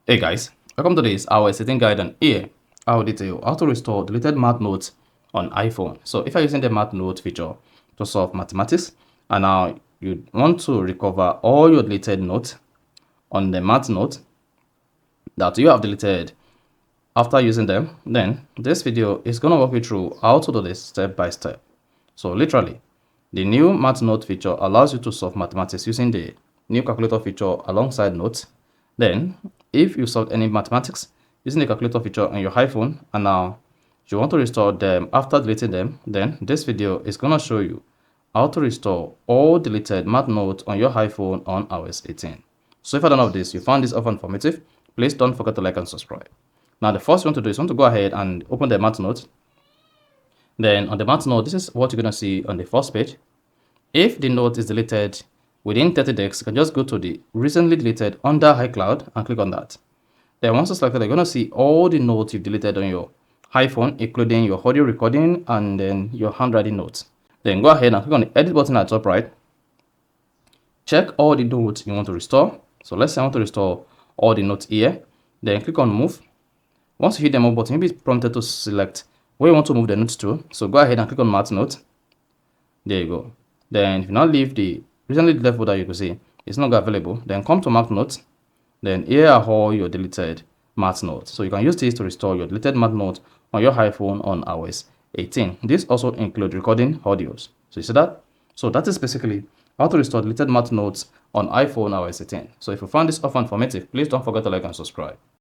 Hey guys, welcome to this iOS setting guide, and here I will detail how to restore deleted math notes on iPhone. So if you're using the math note feature to solve mathematics and now you want to recover all your deleted notes on the math note that you have deleted after using them, then this video is going to walk you through how to do this step by step. So literally, the new math note feature allows you to solve mathematics using the new calculator feature alongside notes. Then, if you solved any mathematics using the calculator feature on your iPhone and now you want to restore them after deleting them, then this video is going to show you how to restore all deleted math notes on your iPhone on iOS 18. So if I don't know this, you found this often informative, please don't forget to like and subscribe. Now, the first thing you want to do is you want to go ahead and open the math note. Then on the math note, this is what you're going to see on the first page. If the note is deleted within 30 days, you can just go to the recently deleted under iCloud and click on that. Then once it's selected, you're going to see all the notes you've deleted on your iPhone, including your audio recording and then your handwriting notes. Then go ahead and click on the edit button at the top right. Check all the notes you want to restore. So let's say I want to restore all the notes here. Then click on move. Once you hit the move button, you'll be prompted to select where you want to move the notes to. So go ahead and click on math note. There you go. Then if you now leave the recently deleted folder, you can see it's not available. Then come to math notes. Then here are all your deleted math notes. So you can use this to restore your deleted math notes on your iPhone on iOS 18. This also includes recording audios. So you see that? So that is basically how to restore deleted math notes on iPhone iOS 18. So if you found this often informative, please don't forget to like and subscribe.